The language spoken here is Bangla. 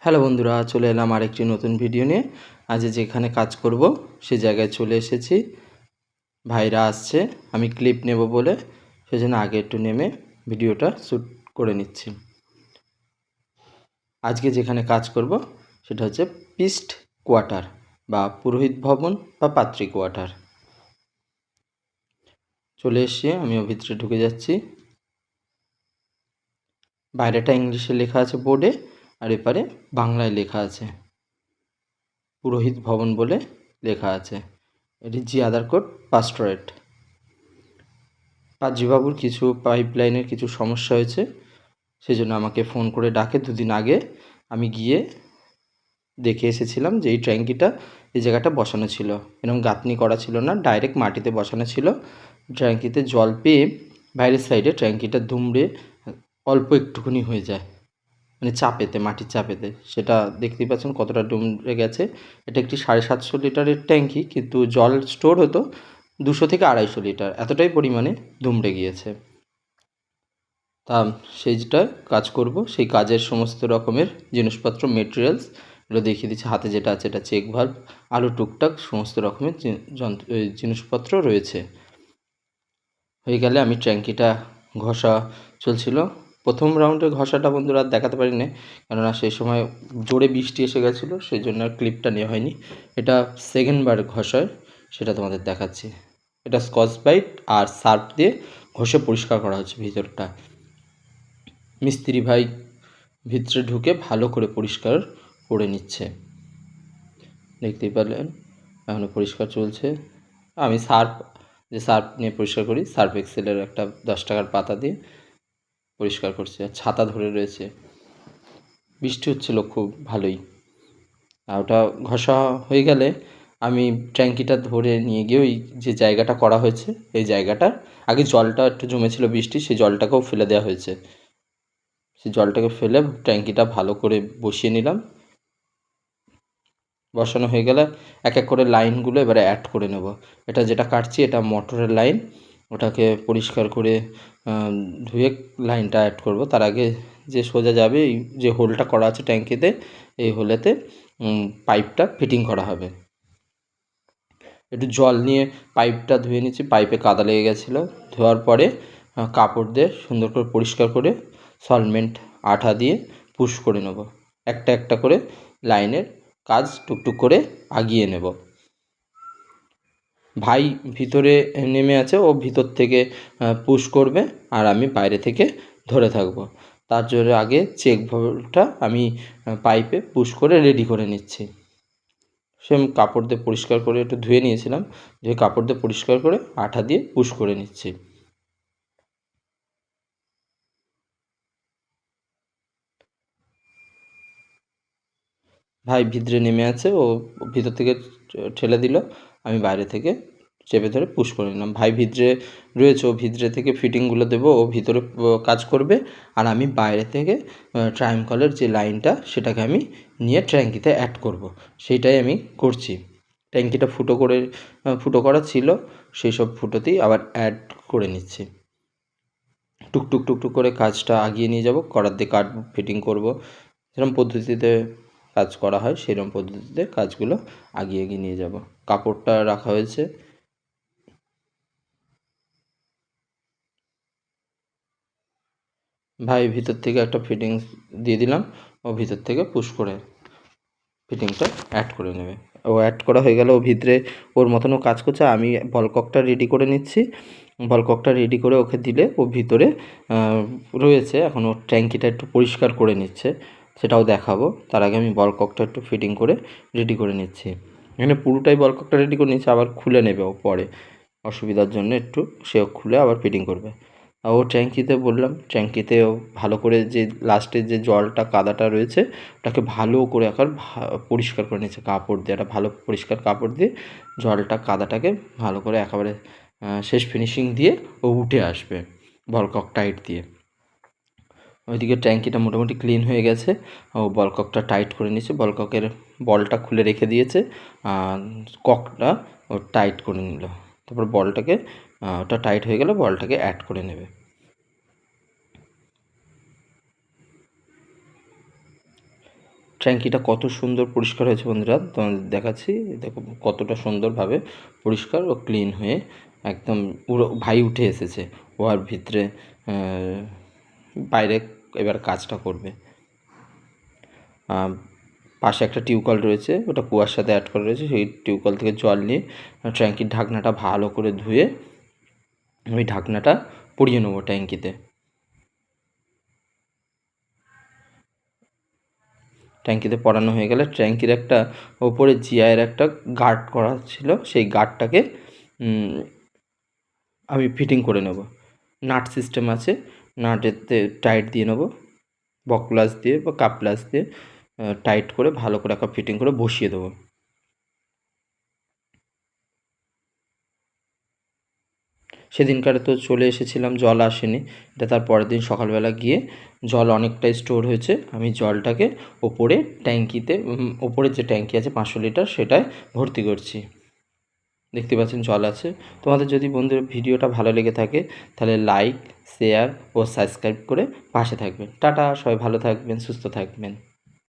হ্যালো বন্ধুরা, চলে এলাম আরেকটি নতুন ভিডিও নিয়ে। আজ যেখানে কাজ করব সে জায়গায় চলে এসেছি। ভাইরা আসছে, আমি ক্লিপ নেব বলে সেজন্য আগে একটু নেমে ভিডিওটা শ্যুট করে নিচ্ছি। আজকে যেখানে কাজ করব সেটা হচ্ছে পিস্ট কোয়ার্টার বা পুরোহিত ভবন বা পাত্রী কোয়ার্টার। চলে এসে আমিও ভিতরে ঢুকে যাচ্ছি। বাইরেটা ইংলিশে লেখা আছে বোর্ডে, আর এপারে বাংলায় লেখা আছে পুরোহিত ভবন বলে লেখা আছে। এটি জি আদারকোট পাস্টোরেট। পাদ্রীবাবুর কিছু পাইপলাইনের কিছু সমস্যা হয়েছে, সেজন্য আমাকে ফোন করে ডাকে দুদিন আগে। আমি গিয়ে দেখে এসেছিলাম যে এই ট্যাঙ্কিটা এই জায়গাটা বসানো ছিল, এরকম গাঁথনি করা ছিল না, ডাইরেক্ট মাটিতে বসানো ছিল। ট্যাঙ্কিতে জল পেয়ে বাইরের সাইডে ট্যাঙ্কিটা দুমড়ে অল্প একটুখানি হয়ে যায়, মানে চাপেতে, মাটির চাপেতে। সেটা দেখতেই পাচ্ছেন কতটা দুমড়ে গেছে। এটা একটি 750 লিটারের ট্যাঙ্কি, কিন্তু জল স্টোর হতো 200 থেকে 250 লিটার, এতটাই পরিমাণে দুমড়ে গিয়েছে। তা সেইটা কাজ করব, সেই কাজের সমস্ত রকমের জিনিসপত্র, মেটেরিয়ালস এগুলো দেখিয়ে দিচ্ছি। হাতে যেটা আছে এটা চেক ভাল্ব, আরও টুকটাক সমস্ত রকমের জিনিসপত্র রয়েছে। হয়ে গেলে আমি ট্যাঙ্কিটা ঘষা চলছিল। প্রথম রাউন্ডে ঘষাটা বন্ধুরা আর দেখাতে পারিনি, কেননা সেই সময় জোরে বৃষ্টি এসে গেছিলো, সেই জন্য আর ক্লিপটা নেওয়া হয়নি। এটা সেকেন্ডবার ঘষায়, সেটা তোমাদের দেখাচ্ছি। এটা স্কচ ব্রাইট আর সার্ফ দিয়ে ঘষে পরিষ্কার করা হচ্ছে ভিতরটা। মিস্ত্রি ভাই ভিতরে ঢুকে ভালো করে পরিষ্কার করে নিচ্ছে, দেখতেই পেলেন। এখনও পরিষ্কার চলছে। আমি সার্ফ নিয়ে পরিষ্কার করি, সার্ফ এক্সেলের একটা 10 টাকার পাতা দিয়ে পরিষ্কার করছি। আর ছাতা ধরে রয়েছে, বৃষ্টি হচ্ছিল খুব ভালোই। আর ওটা ঘষা হয়ে গেলে আমি ট্যাঙ্কিটা ধরে নিয়ে গিয়ে ওই যে জায়গাটা করা হয়েছে, এই জায়গাটা আগে জলটা একটু জমেছিল বৃষ্টি, সেই জলটাকেও ফেলে দেওয়া হয়েছে। সেই জলটাকে ফেলে ট্যাঙ্কিটা ভালো করে বসিয়ে নিলাম। বসানো হয়ে গেলে এক এক করে লাইনগুলো এবারে অ্যাড করে নেব। এটা যেটা কাটছি এটা মোটরের লাইন, ওটাকে পরিষ্কার করে ধুয়ে লাইনটা অ্যাড করব। তার আগে যে সোজা যাবে এই যে হোলটা করা আছে ট্যাঙ্কিতে, এই হোলেতে পাইপটা ফিটিং করা হবে। একটু জল নিয়ে পাইপটা ধুয়ে নিচ্ছি, পাইপে কাদা লেগে গেছিলো। ধোয়ার পরে কাপড় দিয়ে সুন্দর করে পরিষ্কার করে সলভেন্ট আঠা দিয়ে পুশ করে নেব। একটা একটা করে লাইনের কাজ টুকটুক করে আগিয়ে নেব। ভাই ভিতরে নেমে আছে, ও ভিতর থেকে পুশ করবে আর আমি বাইরে থেকে ধরে থাকবো। তার জন্য আগে চেক ভাল্বটা আমি পাইপে পুশ করে রেডি করে নিচ্ছি। সেম কাপড় দিয়ে পরিষ্কার করে একটু ধুয়ে নিয়েছিলাম, ধুয়ে কাপড় দিয়ে পরিষ্কার করে আঠা দিয়ে পুশ করে নিচ্ছি। ভাই ভিতরে নেমে আছে, ও ভিতর থেকে ঠেলে দিল, আমি বাইরে থেকে চেপে ধরে পুশ করে নিলাম। ভাই ভিতরে রয়েছে, ও ভিতরে থেকে ফিটিংগুলো দেবো, ও ভিতরে কাজ করবে। আর আমি বাইরে থেকে ট্রায়াঙ্গলের যে লাইনটা সেটাকে আমি নিয়ে ট্যাঙ্কিতে অ্যাড করব, সেইটাই আমি করছি। ট্যাঙ্কিটা ফুটো করা ছিল, সেই সব ফুটোতেই আবার অ্যাড করে নিচ্ছি। টুকটুক টুকটুক করে কাজটা আগিয়ে নিয়ে যাব, করার দিয়ে কাটবো, ফিটিং করব। যেরকম পদ্ধতিতে কাজ করা হয় সেরকম পদ্ধতিতে কাজগুলো আগিয়ে এগিয়ে নিয়ে যাব। কাপড়টা রাখা হয়েছে। ভাই ভিতর থেকে একটা ফিটিংস দিয়ে দিলাম, ও ভিতর থেকে পুশ করে ফিটিংসটা অ্যাড করে নেবে। ও অ্যাড করা হয়ে গেলে ও ভিতরে ওর মতনও কাজ করছে। আমি বলককটা রেডি করে নিচ্ছি। বলককটা রেডি করে ওকে দিলে ও ভিতরে রয়েছে। এখন ওর ট্যাঙ্কিটা একটু পরিষ্কার করে নিচ্ছে, সেটাও দেখাবো। তার আগে আমি বলককটা একটু ফিটিং করে রেডি করে নিচ্ছি। এখানে পুরোটাই বলককটা রেডি করে নিচ্ছে, আবার খুলে নেবে ও পরে, অসুবিধার জন্য একটু সেও খুলে আবার ফিটিং করবে। ও ট্যাঙ্কিতে বললাম, ট্যাঙ্কিতেও ভালো করে যে লাস্টের যে জলটা কাদাটা রয়েছে ওটাকে ভালো করে একবার পরিষ্কার করে নিচ্ছে কাপড় দিয়ে। একটা ভালো পরিষ্কার কাপড় দিয়ে জলটা কাদাটাকে ভালো করে একেবারে শেষ ফিনিশিং দিয়ে ও উঠে আসবে বলকক টাইট দিয়ে। ওইদিকে ট্যাঙ্কিটা মোটামুটি ক্লিন হয়ে গেছে, ও বলককটা টাইট করে নিয়েছে, বলককের বলটা খুলে রেখে দিয়েছে, ককটা ও টাইট করে নিল। তারপর বলটাকে ওটা টাইট হয়ে গেলে বলটাকে অ্যাড করে নেবে। ট্যাঙ্কিটা কত সুন্দর পরিষ্কার হয়েছে বন্ধুরা, তোমাদের দেখাচ্ছি। দেখো কতটা সুন্দরভাবে পরিষ্কার ও ক্লিন হয়ে একদম পুরো ভাই উঠে এসেছে। ও আর ভিতরে বাইরে এবার কাজটা করবে। পাশে একটা টিউবওয়েল রয়েছে, ওটা কুয়ার সাথে অ্যাড করা রয়েছে। সেই টিউবওয়েল থেকে জল নিয়ে ট্যাঙ্কির ঢাকনাটা ভালো করে ধুয়ে ওই ঢাকনাটা পরিয়ে নেবো ট্যাঙ্কিতে। ট্যাঙ্কিতে পরানো হয়ে গেলে ট্যাঙ্কির একটা ওপরে জিআইয়ের একটা গার্ড করা ছিল, সেই গার্ডটাকে আমি ফিটিং করে নেব। নাট সিস্টেম আছে, নাটেতে টাইট দিয়ে নেব, বকপ্লাস দিয়ে বা কাপপ্লাস দিয়ে টাইট করে ভালো করে একটা ফিটিং করে বসিয়ে দেবো। সেদিনকারে তো চলে এসেছিলাম, জল আসেনি। এটা তার পরের দিন সকালবেলা গিয়ে জল অনেকটাই স্টোর হয়েছে। আমি জলটাকে ওপরে ট্যাঙ্কিতে, ওপরের যে ট্যাঙ্কি আছে 500 লিটার, সেটায় ভর্তি করছি। দেখতে পাচ্ছেন জল আছে। তোমাদের যদি বন্ধুরা ভিডিওটা ভালো লেগে থাকে তাহলে লাইক, শেয়ার ও সাবস্ক্রাইব করে পাশে থাকবেন। টাটা, সবাই ভালো থাকবেন, সুস্থ থাকবেন।